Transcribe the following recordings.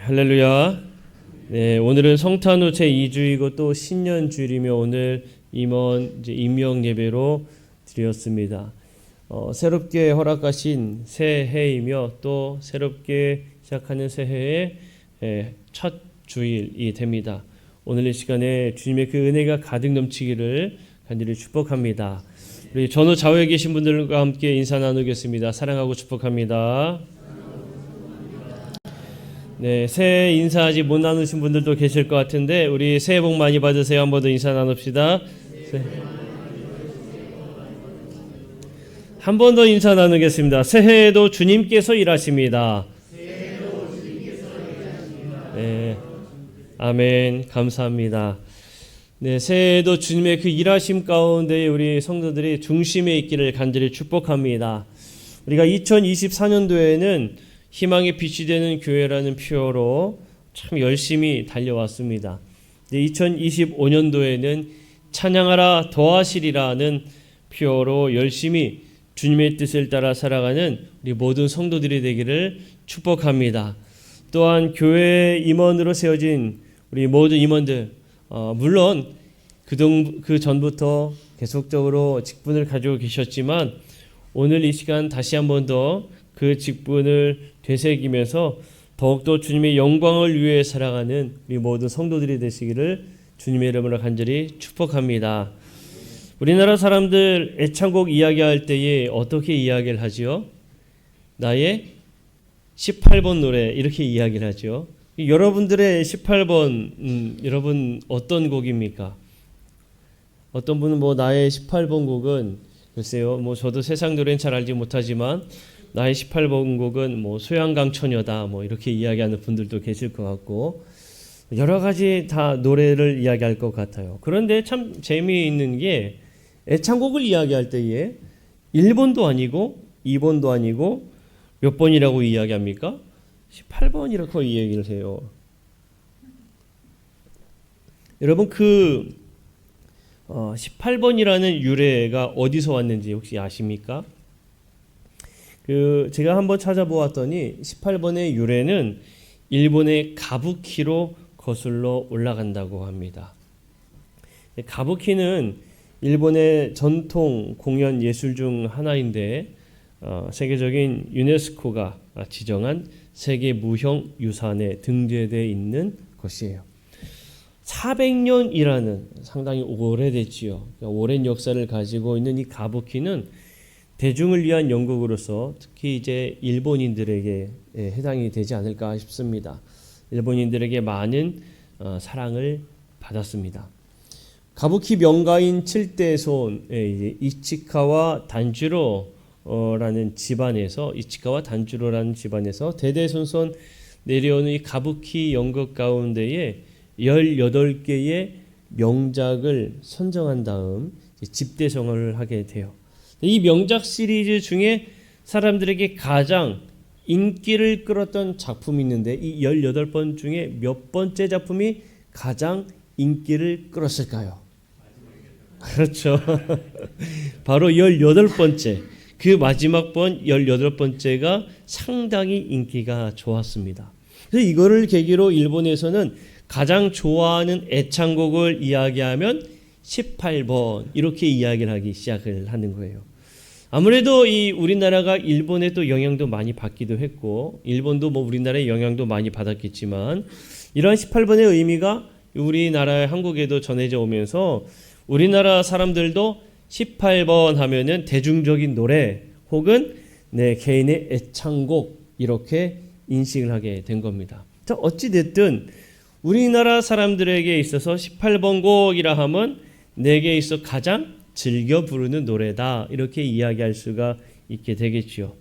할렐루야. 네, 오늘은 성탄후 제2주이고 또 신년주일이며 오늘 임원 임명 예배로 드렸습니다. 새롭게 허락하신 새해이며 또 새롭게 시작하는 새해의 첫 주일이 됩니다. 오늘 이 시간에 주님의 그 은혜가 가득 넘치기를 간절히 축복합니다. 우리 전후 좌우에 계신 분들과 함께 인사 나누겠습니다. 사랑하고 축복합니다. 네, 새해 인사 아직 못 나누신 분들도 계실 것 같은데 우리 새해 복 많이 받으세요. 한 번 더 인사 나눕시다. 한 번 더 인사 나누겠습니다. 새해에도 주님께서 일하십니다. 네, 아멘. 감사합니다. 네, 새해에도 주님의 그 일하심 가운데 우리 성도들이 중심에 있기를 간절히 축복합니다. 우리가 2024년도에는 희망의 빛이 되는 교회라는 표어로 참 열심히 달려왔습니다. 2025년도에는 찬양하라 더하시리라는 표어로 열심히 주님의 뜻을 따라 살아가는 우리 모든 성도들이 되기를 축복합니다. 또한 교회 임원으로 세워진 우리 모든 임원들, 물론 그 전부터 계속적으로 직분을 가지고 계셨지만 오늘 이 시간 다시 한 번 더 그 직분을 되새기면서 더욱더 주님의 영광을 위해 살아가는 우리 모든 성도들이 되시기를 주님의 이름으로 간절히 축복합니다. 우리나라 사람들 애창곡 이야기할 때에 어떻게 이야기를 하죠? 나의 18번 노래 이렇게 이야기를 하죠. 여러분들의 18번 여러분 어떤 곡입니까? 어떤 분은 나의 18번 곡은 글쎄요, 저도 세상 노래는 잘 알지 못하지만 나의 18번 곡은 소양강처녀다 이렇게 이야기하는 분들도 계실 것 같고 여러 가지 다 노래를 이야기할 것 같아요. 그런데 참 재미있는 게 애창곡을 이야기할 때에 1번도 아니고 2번도 아니고 몇 번이라고 이야기합니까? 18번이라고 이야기를 해요. 여러분 18번이라는 유래가 어디서 왔는지 혹시 아십니까? 제가 한번 찾아보았더니 18번의 유래는 일본의 가부키로 거슬러 올라간다고 합니다. 가부키는 일본의 전통 공연 예술 중 하나인데 세계적인 유네스코가 지정한 세계 무형 유산에 등재되어 있는 것이에요. 400년이라는 상당히 오래됐지요. 오랜 역사를 가지고 있는 이 가부키는 대중을 위한 연극으로서 특히 이제 일본인들에게 해당이 되지 않을까 싶습니다. 일본인들에게 많은 사랑을 받았습니다. 가부키 명가인 7대 손 이치카와 단주로라는 집안에서 대대손손 내려오는 이 가부키 연극 가운데에 18개의 명작을 선정한 다음 집대성을 하게 돼요. 이 명작 시리즈 중에 사람들에게 가장 인기를 끌었던 작품이 있는데 이 18번 중에 몇 번째 작품이 가장 인기를 끌었을까요? 그렇죠. 바로 18번째. 그 마지막 번 18번째가 상당히 인기가 좋았습니다. 그래서 이거를 계기로 일본에서는 가장 좋아하는 애창곡을 이야기하면 18번 이렇게 이야기를 하기 시작을 하는 거예요. 아무래도 이 우리나라가 일본에 또 영향도 많이 받기도 했고 일본도 우리나라의 영향도 많이 받았겠지만 이러한 18번의 의미가 우리나라 한국에도 전해져 오면서 우리나라 사람들도 18번 하면은 대중적인 노래 혹은 개인의 애창곡 이렇게 인식을 하게 된 겁니다. 자, 어찌 됐든 우리나라 사람들에게 있어서 18번 곡이라 하면 내게 있어 가장 즐겨 부르는 노래다 이렇게 이야기할 수가 있게 되겠지요.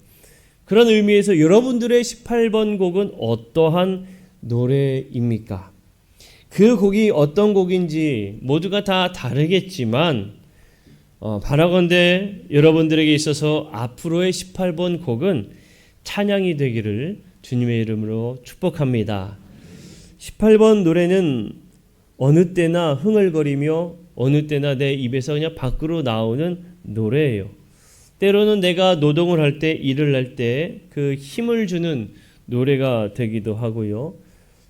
그런 의미에서 여러분들의 18번 곡은 어떠한 노래입니까? 그 곡이 어떤 곡인지 모두가 다 다르겠지만 바라건대 여러분들에게 있어서 앞으로의 18번 곡은 찬양이 되기를 주님의 이름으로 축복합니다. 18번 노래는 어느 때나 흥얼거리며 어느 때나 내 입에서 그냥 밖으로 나오는 노래예요. 때로는 내가 노동을 할 때, 일을 할 때 그 힘을 주는 노래가 되기도 하고요.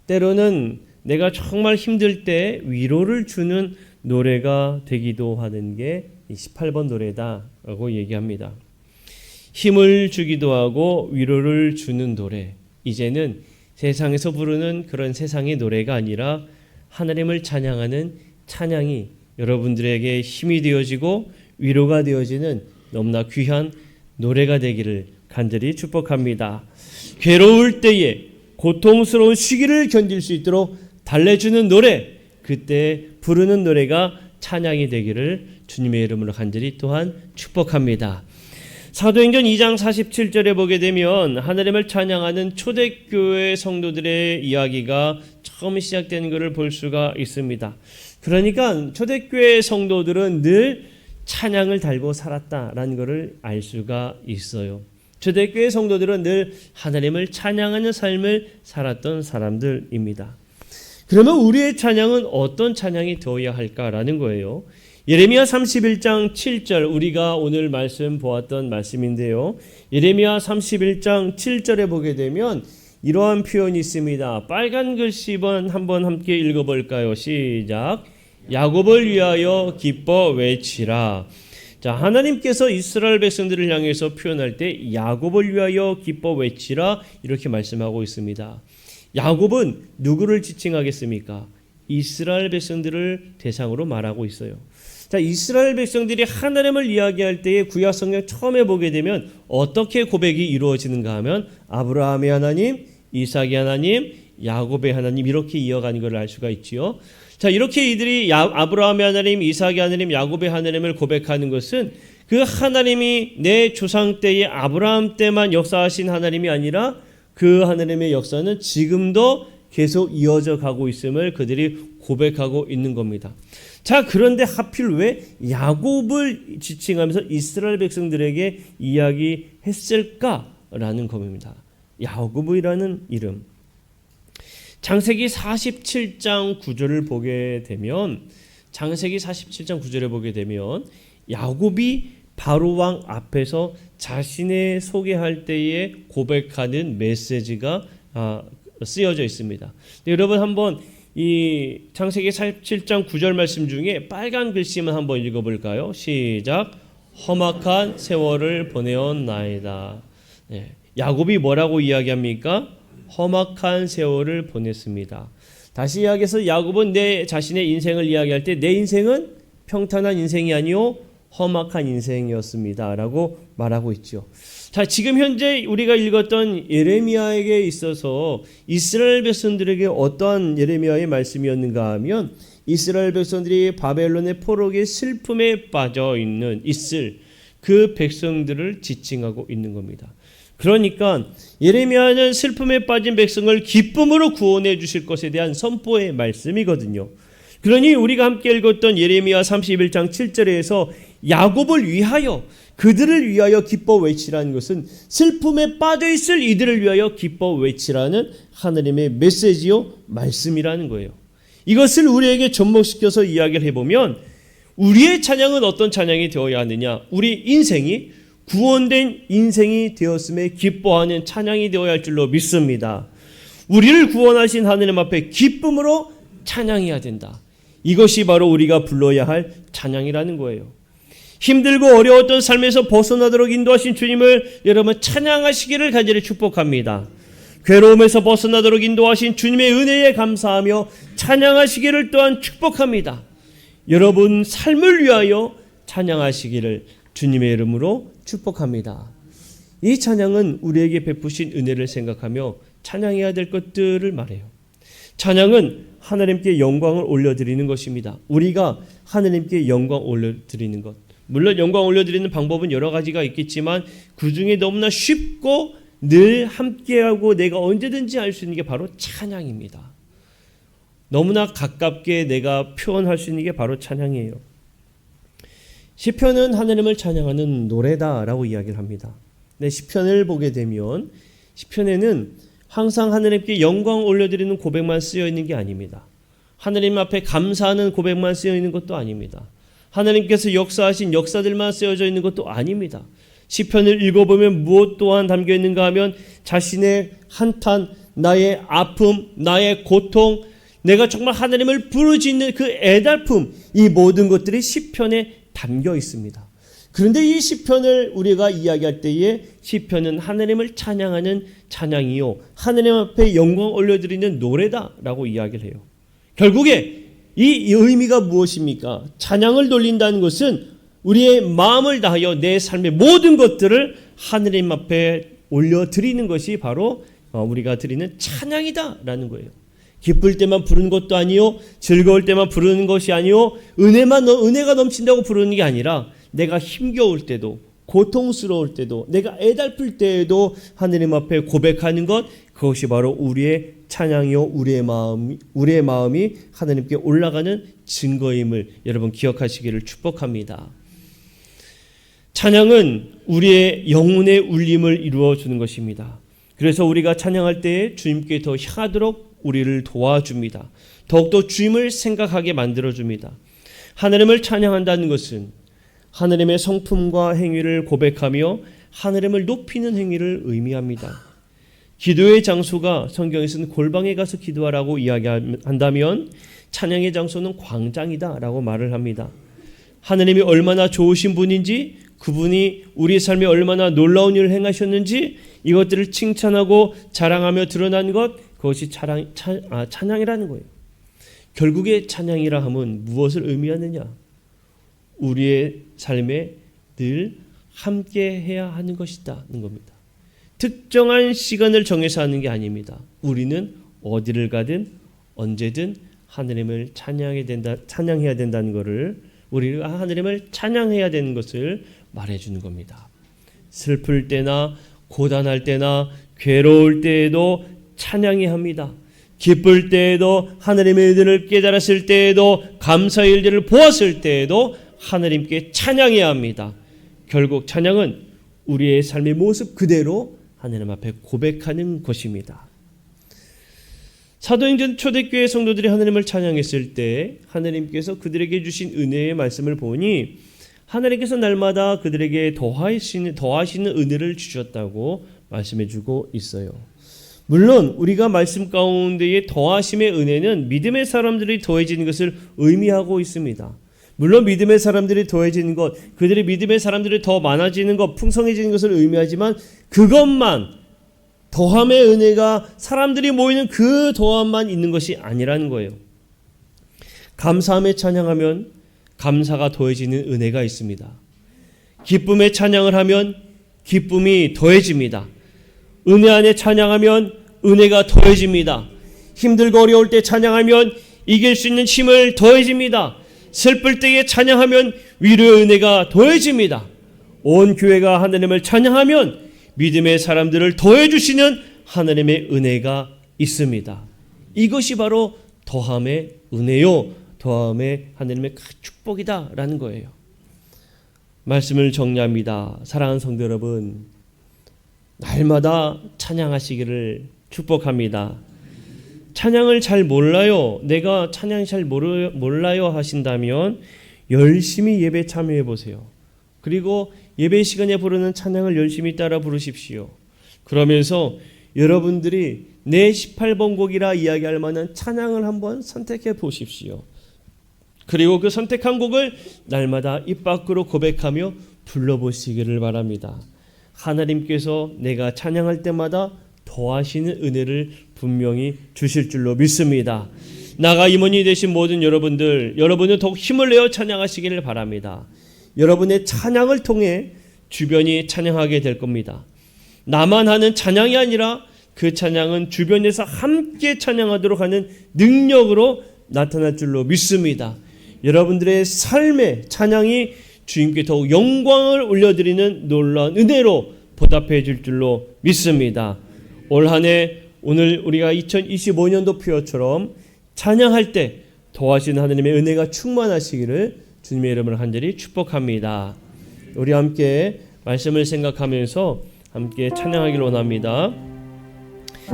때로는 내가 정말 힘들 때 위로를 주는 노래가 되기도 하는 게 18번 노래다라고 얘기합니다. 힘을 주기도 하고 위로를 주는 노래. 이제는 세상에서 부르는 그런 세상의 노래가 아니라 하나님을 찬양하는 찬양이 여러분들에게 힘이 되어지고 위로가 되어지는 너무나 귀한 노래가 되기를 간절히 축복합니다. 괴로울 때에 고통스러운 시기를 견딜 수 있도록 달래주는 노래, 그때 부르는 노래가 찬양이 되기를 주님의 이름으로 간절히 또한 축복합니다. 사도행전 2장 47절에 보게 되면 하나님을 찬양하는 초대교회 성도들의 이야기가 처음 시작되는 것을 볼 수가 있습니다. 그러니까 초대교회 성도들은 늘 찬양을 달고 살았다라는 것을 알 수가 있어요. 초대교회 성도들은 늘 하나님을 찬양하는 삶을 살았던 사람들입니다. 그러면 우리의 찬양은 어떤 찬양이 되어야 할까라는 거예요. 예레미야 31장 7절, 우리가 오늘 말씀 보았던 말씀인데요. 예레미야 31장 7절에 보게 되면 이러한 표현이 있습니다. 빨간 글씨번 한번 함께 읽어볼까요? 시작. 야곱을 위하여 기뻐 외치라. 자, 하나님께서 이스라엘 백성들을 향해서 표현할 때 야곱을 위하여 기뻐 외치라 이렇게 말씀하고 있습니다. 야곱은 누구를 지칭하겠습니까? 이스라엘 백성들을 대상으로 말하고 있어요. 자, 이스라엘 백성들이 하나님을 이야기할 때에 구약 성경 처음에 보게 되면 어떻게 고백이 이루어지는가 하면 아브라함의 하나님, 이삭의 하나님, 야곱의 하나님 이렇게 이어가는 것을 알 수가 있지요. 자, 이렇게 이들이 아브라함의 하나님, 이삭의 하나님, 야곱의 하나님을 고백하는 것은 그 하나님이 내 조상 때의 아브라함 때만 역사하신 하나님이 아니라 그 하나님의 역사는 지금도 계속 이어져 가고 있음을 그들이 고백하고 있는 겁니다. 자, 그런데 하필 왜 야곱을 지칭하면서 이스라엘 백성들에게 이야기했을까라는 겁니다. 야곱이라는 이름. 창세기 47장 9절을 보게 되면 창세기 47장 9절에 보게 되면 야곱이 바로 왕 앞에서 자신의 소개할 때에 고백하는 메시지가 쓰여져 있습니다. 여러분 한번 이 창세기 47장 9절 말씀 중에 빨간 글씨만 한번 읽어볼까요? 시작. 험악한 세월을 보내었나이다. 네. 야곱이 뭐라고 이야기합니까? 험악한 세월을 보냈습니다. 다시 이야기해서 야곱은 내 자신의 인생을 이야기할 때 내 인생은 평탄한 인생이 아니요 험악한 인생이었습니다 라고 말하고 있죠. 자, 지금 현재 우리가 읽었던 예레미야에게 있어서 이스라엘 백성들에게 어떠한 예레미야의 말씀이었는가 하면 이스라엘 백성들이 바벨론의 포로기의 슬픔에 빠져 있을 그 백성들을 지칭하고 있는 겁니다. 그러니까 예레미야는 슬픔에 빠진 백성을 기쁨으로 구원해 주실 것에 대한 선포의 말씀이거든요. 그러니 우리가 함께 읽었던 예레미야 31장 7절에서 야곱을 위하여 그들을 위하여 기뻐 외치라는 것은 슬픔에 빠져 있을 이들을 위하여 기뻐 외치라는 하나님의 메시지요 말씀이라는 거예요. 이것을 우리에게 접목시켜서 이야기를 해보면 우리의 찬양은 어떤 찬양이 되어야 하느냐? 우리 인생이 구원된 인생이 되었음에 기뻐하는 찬양이 되어야 할 줄로 믿습니다. 우리를 구원하신 하나님 앞에 기쁨으로 찬양해야 된다. 이것이 바로 우리가 불러야 할 찬양이라는 거예요. 힘들고 어려웠던 삶에서 벗어나도록 인도하신 주님을 여러분 찬양하시기를 간절히 축복합니다. 괴로움에서 벗어나도록 인도하신 주님의 은혜에 감사하며 찬양하시기를 또한 축복합니다. 여러분 삶을 위하여 찬양하시기를 주님의 이름으로 축복합니다. 이 찬양은 우리에게 베푸신 은혜를 생각하며 찬양해야 될 것들을 말해요. 찬양은 하나님께 영광을 올려드리는 것입니다. 우리가 하나님께 영광 올려드리는 것. 물론 영광 올려드리는 방법은 여러 가지가 있겠지만 그 중에 너무나 쉽고 늘 함께하고 내가 언제든지 할 수 있는 게 바로 찬양입니다. 너무나 가깝게 내가 표현할 수 있는 게 바로 찬양이에요. 시편은 하나님을 찬양하는 노래다라고 이야기를 합니다. 근데 시편을 보게 되면 시편에는 항상 하나님께 영광 올려드리는 고백만 쓰여 있는 게 아닙니다. 하나님 앞에 감사하는 고백만 쓰여 있는 것도 아닙니다. 하나님께서 역사하신 역사들만 쓰여져 있는 것도 아닙니다. 시편을 읽어보면 무엇 또한 담겨 있는가 하면 자신의 한탄, 나의 아픔, 나의 고통, 내가 정말 하나님을 부르짖는 그 애달픔, 이 모든 것들이 시편에 담겨 있습니다. 그런데 이 시편을 우리가 이야기할 때에 시편은 하나님을 찬양하는 찬양이요, 하나님 앞에 영광 올려드리는 노래다라고 이야기를 해요. 결국에 이 의미가 무엇입니까? 찬양을 돌린다는 것은 우리의 마음을 다하여 내 삶의 모든 것들을 하나님 앞에 올려드리는 것이 바로 우리가 드리는 찬양이다라는 거예요. 기쁠 때만 부르는 것도 아니요, 즐거울 때만 부르는 것이 아니요, 은혜가 넘친다고 부르는 게 아니라 내가 힘겨울 때도, 고통스러울 때도, 내가 애달플 때에도 하나님 앞에 고백하는 것, 그것이 바로 우리의 찬양이요, 우리의 마음이 하나님께 올라가는 증거임을 여러분 기억하시기를 축복합니다. 찬양은 우리의 영혼의 울림을 이루어 주는 것입니다. 그래서 우리가 찬양할 때에 주님께 더 향하도록 우리를 도와줍니다. 더욱더 주님을 생각하게 만들어줍니다. 하나님을 찬양한다는 것은 하나님의 성품과 행위를 고백하며 하나님을 높이는 행위를 의미합니다. 기도의 장소가 성경에서는 골방에 가서 기도하라고 이야기한다면 찬양의 장소는 광장이다라고 말을 합니다. 하나님이 얼마나 좋으신 분인지, 그분이 우리 삶에 얼마나 놀라운 일을 행하셨는지 이것들을 칭찬하고 자랑하며 드러난 것, 그것이 찬양이라는 거예요. 결국에 찬양이라 함은 무엇을 의미하느냐? 우리의 삶에 늘 함께 해야 하는 것이다는 겁니다. 특정한 시간을 정해서 하는 게 아닙니다. 우리는 어디를 가든 언제든 하나님을 찬양해야 된다는 것을, 우리가 하나님을 찬양해야 되는 것을 말해주는 겁니다. 슬플 때나 고단할 때나 괴로울 때에도 찬양해야 합니다. 기쁠 때에도, 하나님의 일들을 깨달았을 때에도, 감사의 일들을 보았을 때에도 하나님께 찬양해야 합니다. 결국 찬양은 우리의 삶의 모습 그대로 하나님 앞에 고백하는 것입니다. 사도행전 초대교회 성도들이 하나님을 찬양했을 때 하나님께서 그들에게 주신 은혜의 말씀을 보니 하나님께서 날마다 그들에게 더하시는 은혜를 주셨다고 말씀해주고 있어요. 물론 우리가 말씀 가운데에 더하심의 은혜는 믿음의 사람들이 더해지는 것을 의미하고 있습니다. 물론 믿음의 사람들이 더해지는 것, 그들의 믿음의 사람들이 더 많아지는 것, 풍성해지는 것을 의미하지만 그것만, 더함의 은혜가 사람들이 모이는 그 더함만 있는 것이 아니라는 거예요. 감사함에 찬양하면 감사가 더해지는 은혜가 있습니다. 기쁨에 찬양을 하면 기쁨이 더해집니다. 은혜 안에 찬양하면 은혜가 더해집니다. 힘들고 어려울 때 찬양하면 이길 수 있는 힘을 더해집니다. 슬플 때에 찬양하면 위로의 은혜가 더해집니다. 온 교회가 하나님을 찬양하면 믿음의 사람들을 더해주시는 하나님의 은혜가 있습니다. 이것이 바로 더함의 은혜요, 더함의 하나님의 축복이다라는 거예요. 말씀을 정리합니다. 사랑하는 성도 여러분, 날마다 찬양하시기를 축복합니다. 찬양을 잘 몰라요, 내가 찬양 잘 몰라요 하신다면 열심히 예배 참여해 보세요. 그리고 예배 시간에 부르는 찬양을 열심히 따라 부르십시오. 그러면서 여러분들이 내 18번 곡이라 이야기할 만한 찬양을 한번 선택해 보십시오. 그리고 그 선택한 곡을 날마다 입 밖으로 고백하며 불러보시기를 바랍니다. 하나님께서 내가 찬양할 때마다 더하시는 은혜를 분명히 주실 줄로 믿습니다. 나가 임원이 되신 모든 여러분은 더욱 힘을 내어 찬양하시기를 바랍니다. 여러분의 찬양을 통해 주변이 찬양하게 될 겁니다. 나만 하는 찬양이 아니라 그 찬양은 주변에서 함께 찬양하도록 하는 능력으로 나타날 줄로 믿습니다. 여러분들의 삶의 찬양이 주님께 더욱 영광을 올려드리는 놀라운 은혜로 보답해 줄 줄로 믿습니다. 올 한 해, 오늘 우리가 2025년도 표어처럼 찬양할 때 더하시는 하나님의 은혜가 충만하시기를 주님의 이름으로 간절히 축복합니다. 우리 함께 말씀을 생각하면서 함께 찬양하기를 원합니다.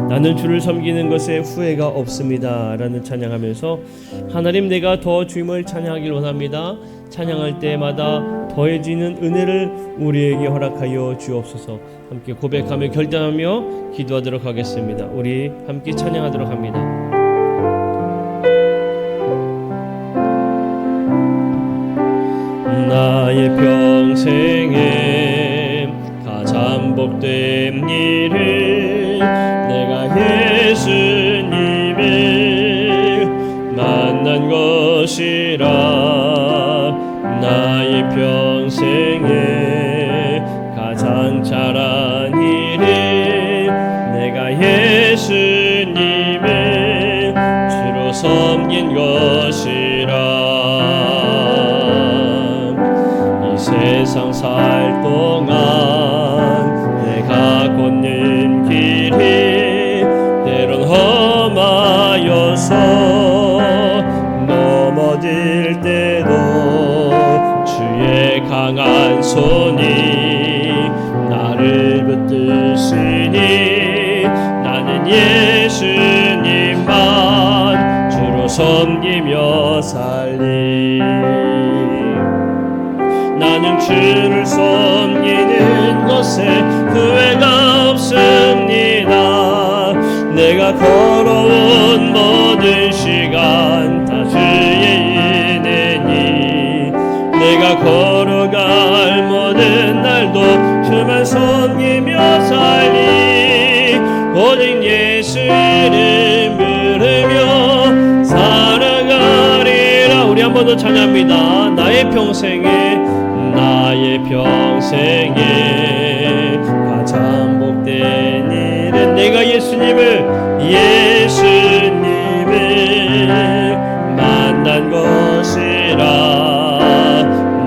나는 주를 섬기는 것에 후회가 없습니다 라는 찬양하면서 하나님, 내가 더 주님을 찬양하기를 원합니다. 찬양할 때마다 더해지는 은혜를 우리에게 허락하여 주옵소서. 함께 고백하며 결단하며 기도하도록 하겠습니다. 우리 함께 찬양하도록 합니다. 나의 평생에 가장 복된 일은 내가 예수님을 만난 것이라. 나의 평생에 가장 잘한 일은 내가 예수님을 주로 섬긴 것이라. 세상 살 동안 내가 걷는 길이 때론 험하여서 넘어질 때도 주의 강한 손이 나를 붙드시니 나는 예수님만 주로 섬기며 살리. 나는 주를 섬기는 것에 후회가 없습니다. 내가 걸어온 모든 시간 다 주의 은혜니 내가 걸어갈 모든 날도 주만 섬기며 살리. 오직 예수 이름 부르며 살아가리라. 우리 한 번 더 찬양합니다. 나의 평생에 가장 복된 일은 내가 예수님을 만난 것이라.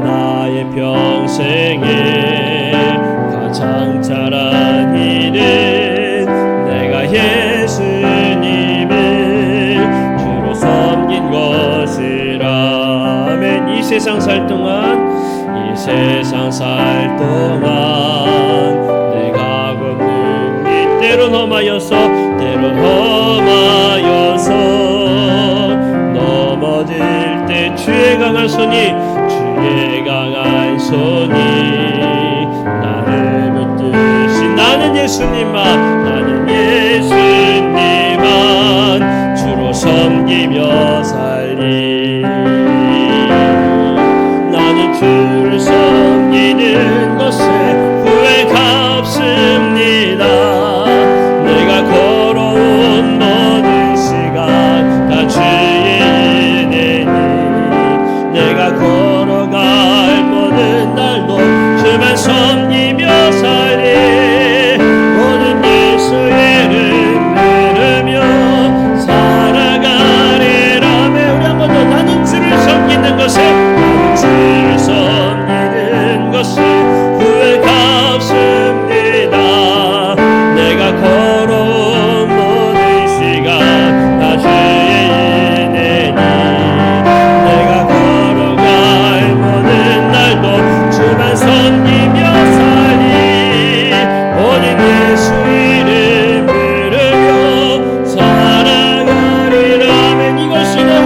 나의 평생에 가장 잘한 일은 내가 예수님을 주로 섬긴 것이라. 아멘. 이 세상 살 동안 내가 걷는 길 때론 험하여서 넘어질 때 주의 강한 손이 나를 붙드신. 나는 예수님만 주로 섬기며 살리. 나는 주를 섬기는 것에 후회가 없습니다. 내가 걸어온 모든 시간 다 주의 은혜니 내가 걸어갈 모든 날도 주만 섬기며 살리. 오늘 예수 이름 부르며 살아가리라. 우리 한 번 더. 나는 주를 섬기는 것에 후회가 없습니다. 내가 걸어온 모든 시간 다 주의 은혜니 내가 걸어갈 모든 날도 주만 섬기며 살리. 오직 예수 이름 부르며 살아가리라. 아멘. 이것이 나의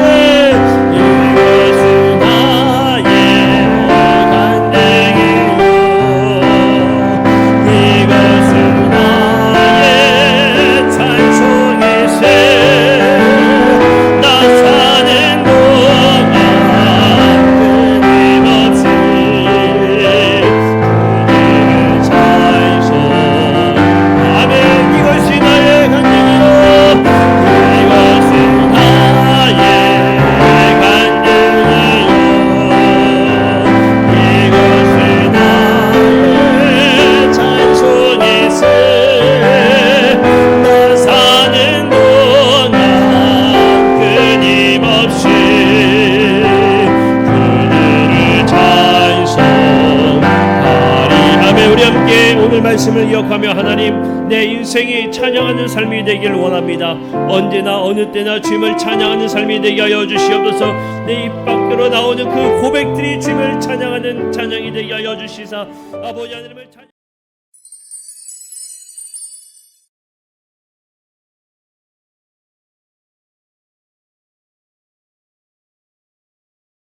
말씀을 기억하며 하나님 내 인생이 찬양하는 삶이 되길 원합니다. 언제나 어느 때나 주님을 찬양하는 삶이 되게 하여 주시옵소서. 내 입 밖으로 나오는 그 고백들이 주님을 찬양하는 찬양이 되게 하여 주시사 아버지 하나님을 찬양